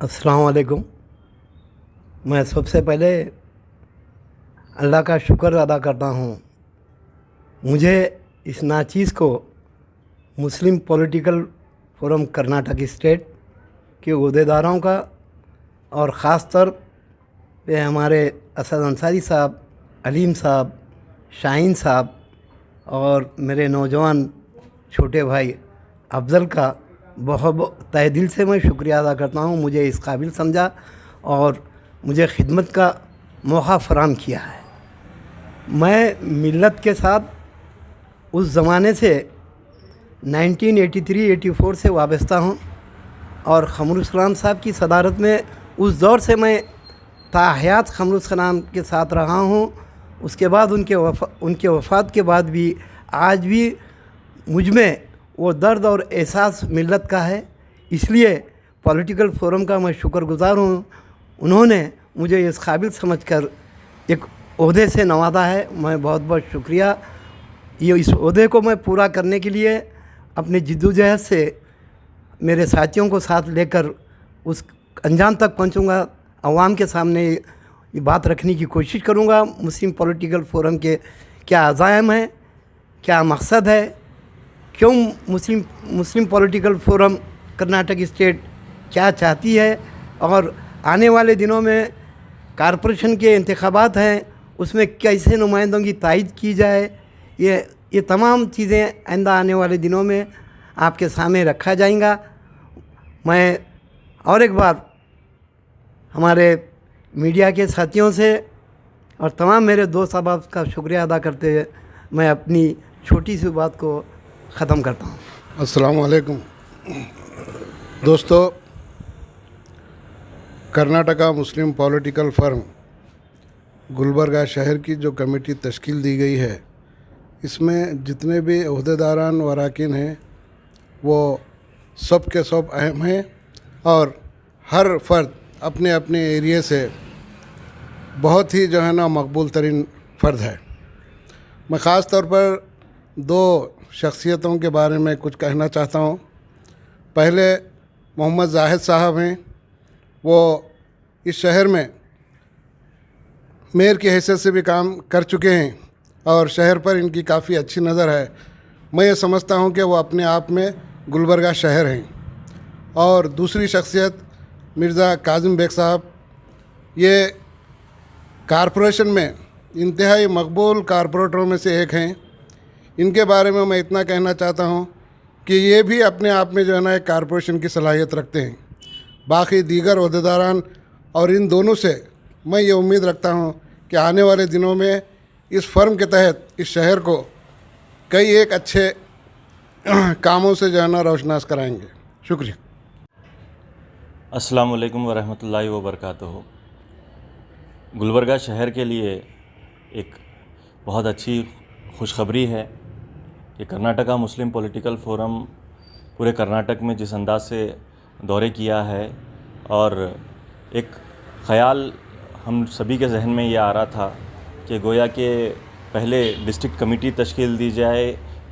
अस्सलाम वालेकुम। मैं सबसे पहले अल्लाह का शुक्र अदा करता हूँ। मुझे इस नाचीज़ को मुस्लिम पॉलिटिकल फोरम कर्नाटक स्टेट के अहदेदारों का और ख़ास तौर पे हमारे असद अंसारी साहब, अलीम साहब, शाहीन साहब और मेरे नौजवान छोटे भाई अफ़ज़ल का बहुत तहे दिल से मैं शुक्रिया अदा करता हूँ। मुझे इस काबिल समझा और मुझे खिदमत का मौका फराहम किया है। मैं मिल्लत के साथ उस ज़माने से 1983-84 से वाबस्ता हूँ और क़मरुल सलाम साहब की सदारत में उस दौर से मैं ताहयात क़मरुल सलाम के साथ रहा हूँ। उसके बाद उनके वफ़ात के बाद भी आज भी मुझ में वो दर्द और एहसास मिल्लत का है। इसलिए पॉलिटिकल फोरम का मैं शुक्रगुज़ार हूँ। उन्होंने मुझे इस काबिल समझकर एक ओहदे से नवाजा है। मैं बहुत बहुत शुक्रिया। ये इस ओहदे को मैं पूरा करने के लिए अपने जिद्दोजहद से मेरे साथियों को साथ लेकर उस अंजाम तक पहुँचूँगा। अवाम के सामने ये बात रखने की कोशिश करूँगा। मुस्लिम पॉलिटिकल फोरम के क्या अज़ाइम हैं, क्या मकसद है, क्यों मुस्लिम पॉलिटिकल फोरम कर्नाटक स्टेट क्या चाहती है और आने वाले दिनों में कारपोरेशन के इंतखाबात हैं, उसमें कैसे नुमाइंदों की तायीद की जाए। ये तमाम चीज़ें आइंदा आने वाले दिनों में आपके सामने रखा जाएगा। मैं और एक बार हमारे मीडिया के साथियों से और तमाम मेरे दोस्त अहबाब का शुक्रिया अदा करते हुए मैं अपनी छोटी सी बात को ख़त्म करता हूँ। अस्सलाम वालेकुम दोस्तों, कर्नाटका मुस्लिम पॉलिटिकल फर्म गुलबर्गा शहर की जो कमेटी तश्कील दी गई है, इसमें जितने भी अहदेदारान व अरकान हैं वो सब के सब अहम हैं और हर फर्द अपने अपने एरिए से बहुत ही जो है ना मकबूल तरीन फ़र्द है। मैं ख़ास तौर पर दो शख्सियतों के बारे में कुछ कहना चाहता हूँ। पहले मोहम्मद जाहिद साहब हैं। वो इस शहर में मेयर की हैसियत से भी काम कर चुके हैं और शहर पर इनकी काफ़ी अच्छी नज़र है। मैं ये समझता हूँ कि वो अपने आप में गुलबर्गा शहर हैं। और दूसरी शख्सियत मिर्ज़ा काजिम बेग साहब, ये कारपोरेशन में इंतहाई मकबूल कारपोरेटरों में से एक हैं। इनके बारे में मैं इतना कहना चाहता हूँ कि ये भी अपने आप में जो है ना एक कारपोरेशन की सलाहियत रखते हैं। बाकी दीगर अहदेदारान और इन दोनों से मैं ये उम्मीद रखता हूँ कि आने वाले दिनों में इस फर्म के तहत इस शहर को कई एक अच्छे कामों से जो है ना रोशनास कराएंगे। शुक्रिया। अस्सलाम वालेकुम वरहमतुल्लाहि वबरकातुहू। गुलबर्गा शहर के लिए एक बहुत अच्छी खुशखबरी है कि कर्नाटका मुस्लिम पॉलिटिकल फोरम पूरे कर्नाटक में जिस अंदाज से दौरे किया है और एक ख़याल हम सभी के जहन में ये आ रहा था कि गोया के पहले डिस्ट्रिक्ट कमेटी तश्कील दी जाए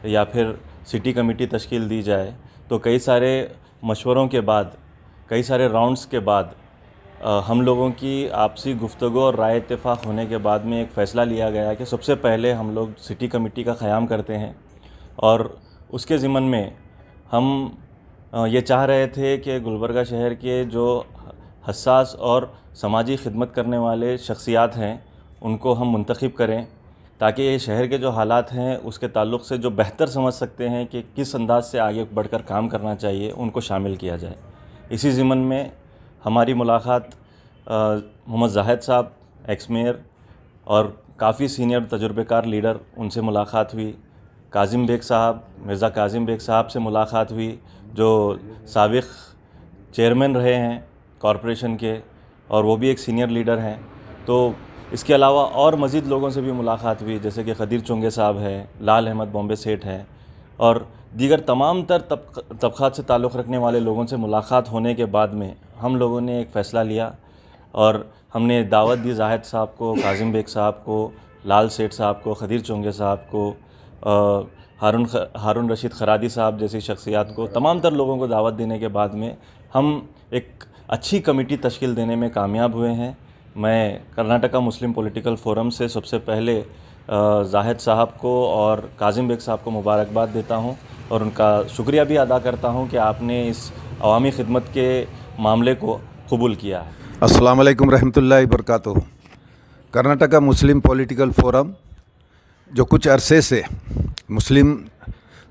या फिर सिटी कमेटी तश्कील दी जाए। तो कई सारे मशवरों के बाद, कई सारे राउंड्स के बाद हम लोगों की आपसी गुफ्तगू और राय इत्तेफाक होने के बाद में एक फ़ैसला लिया गया कि सबसे पहले हम लोग सिटी कमेटी का क़याम करते हैं और उसके ज़िमन में हम ये चाह रहे थे कि गुलबर्गा शहर के जो हसास और समाजी खिदमत करने वाले शख्सियात हैं उनको हम मुंतखब करें ताकि ये शहर के जो हालात हैं उसके ताल्लुक़ से जो बेहतर समझ सकते हैं कि किस अंदाज़ से आगे बढ़कर काम करना चाहिए, उनको शामिल किया जाए। इसी ज़िमन में हमारी मुलाकात मोहम्मद जाहिद साहब, एक्स मेयर और काफ़ी सीनियर तजुर्बेकार लीडर, उनसे मुलाकात हुई। काजिम बेग साहब, मिर्ज़ा काजिम बेग साहब से मुलाकात हुई जो साबिक़ चेयरमैन रहे हैं कॉरपोरेशन के और वो भी एक सीनियर लीडर हैं। तो इसके अलावा और मज़ीद लोगों से भी मुलाकात हुई, जैसे कि खदीर चुंगे साहब हैं, लाल अहमद बॉम्बे सेठ हैं और दीगर तमाम तर तबक़ात से ताल्लुक़ रखने वाले लोगों से मुलाकात होने के बाद में हम लोगों ने एक फ़ैसला लिया और हमने दावत दी जाहिद साहब को, काजिम बेग साहब को, लाल सेठ साहब को, खदीर चुंगे साहब को, हारून रशीद खरादी साहब जैसी शख्सियात को, तमाम तर लोगों को दावत देने के बाद में हम एक अच्छी कमेटी तश्कील देने में कामयाब हुए हैं। मैं कर्नाटका मुस्लिम पॉलिटिकल फोरम से सबसे पहले जाहिद साहब को और काजिम बेग साहब को मुबारकबाद देता हूं और उनका शुक्रिया भी अदा करता हूं कि आपने इस अवामी खिदमत के मामले को कबूल किया है। अस्सलाम वालेकुम रहमतुल्लाहि बरकातुहू। कर्नाटका मुस्लिम पॉलिटिकल फोरम जो कुछ अरसे से मुस्लिम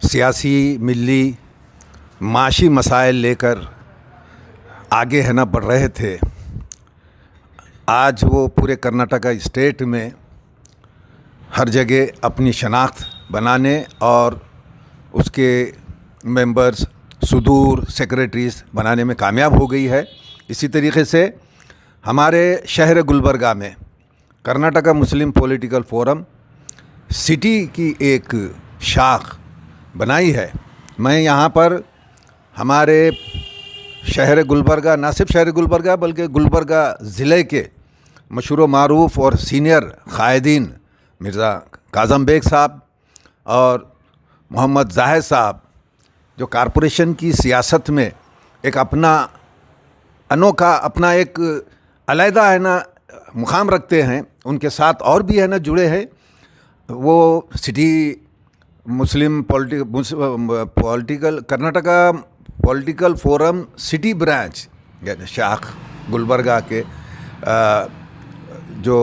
सियासी मिली माशी मसाइल लेकर आगे है ना बढ़ रहे थे, आज वो पूरे कर्नाटका स्टेट में हर जगह अपनी शनाख्त बनाने और उसके मेंबर्स सुदूर सेक्रेटरीज बनाने में कामयाब हो गई है। इसी तरीके से हमारे शहर गुलबर्गा में कर्नाटका मुस्लिम पॉलिटिकल फोरम सिटी की एक शाख बनाई है। मैं यहाँ पर हमारे शहर गुलबर्गा, ना सिर्फ शहर गुलबर्गा बल्कि गुलबर्गा ज़िले के मशहूर मारूफ और सीनियर कायदीन मिर्ज़ा काज़म बेग साहब और मोहम्मद जाहिद साहब जो कारपोरेशन की सियासत में एक अपना अनोखा अपना एक अलहदा है ना मुकाम रखते हैं, उनके साथ और भी है ना जुड़े हैं। वो सिटी मुस्लिम political Karnataka political forum city branch यानी शाख गुलबर्गा के जो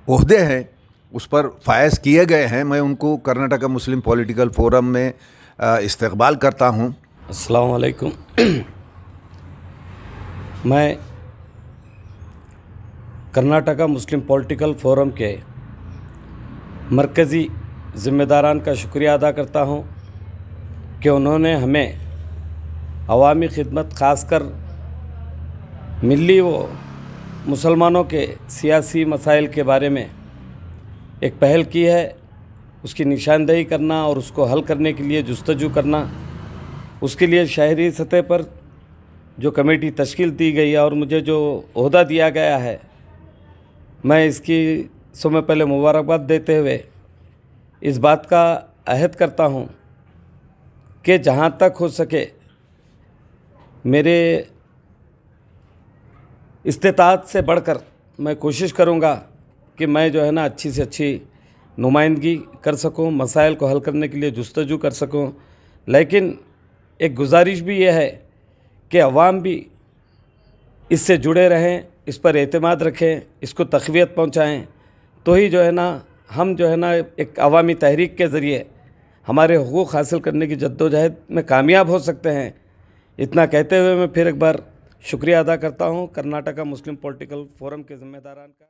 ओहदे हैं उस पर फायज़ किए गए हैं। मैं उनको कर्नाटका मुस्लिम पॉलिटिकल फोरम में इस्तकबाल करता हूँ। अस्सलाम वालेकुम। मैं कर्नाटका मुस्लिम पॉलिटिकल फोरम के मरकज़ी ज़िम्मेदारान का शुक्रिया अदा करता हूँ कि उन्होंने हमें अवामी खिदमत ख़ासकर मिली व मुसलमानों के सियासी मसाइल के बारे में एक पहल की है। उसकी निशानदेही करना और उसको हल करने के लिए जुस्तजू करना, उसके लिए शहरी सतह पर जो कमेटी तश्कील दी गई है और मुझे जो ओहदा दिया गया है, मैं इसकी समय पहले मुबारकबाद देते हुए इस बात का अहद करता हूँ कि जहाँ तक हो सके मेरे इस्तेताअत से बढ़कर मैं कोशिश करूँगा कि मैं जो है ना अच्छी से अच्छी नुमाइंदगी कर सकूँ, मसाइल को हल करने के लिए जुस्तजू कर सकूँ। लेकिन एक गुजारिश भी ये है कि अवाम भी इससे जुड़े रहें, इस पर एतमाद रखें, इसको तक़वियत पहुँचाएँ, तो ही जो है ना हम जो है ना एक अवामी तहरीक के ज़रिए हमारे हुकूक़ हासिल करने की जद्दोजहद में कामयाब हो सकते हैं। इतना कहते हुए मैं फिर एक बार शुक्रिया अदा करता हूँ कर्नाटका मुस्लिम पॉलिटिकल फोरम के ज़िम्मेदारान का।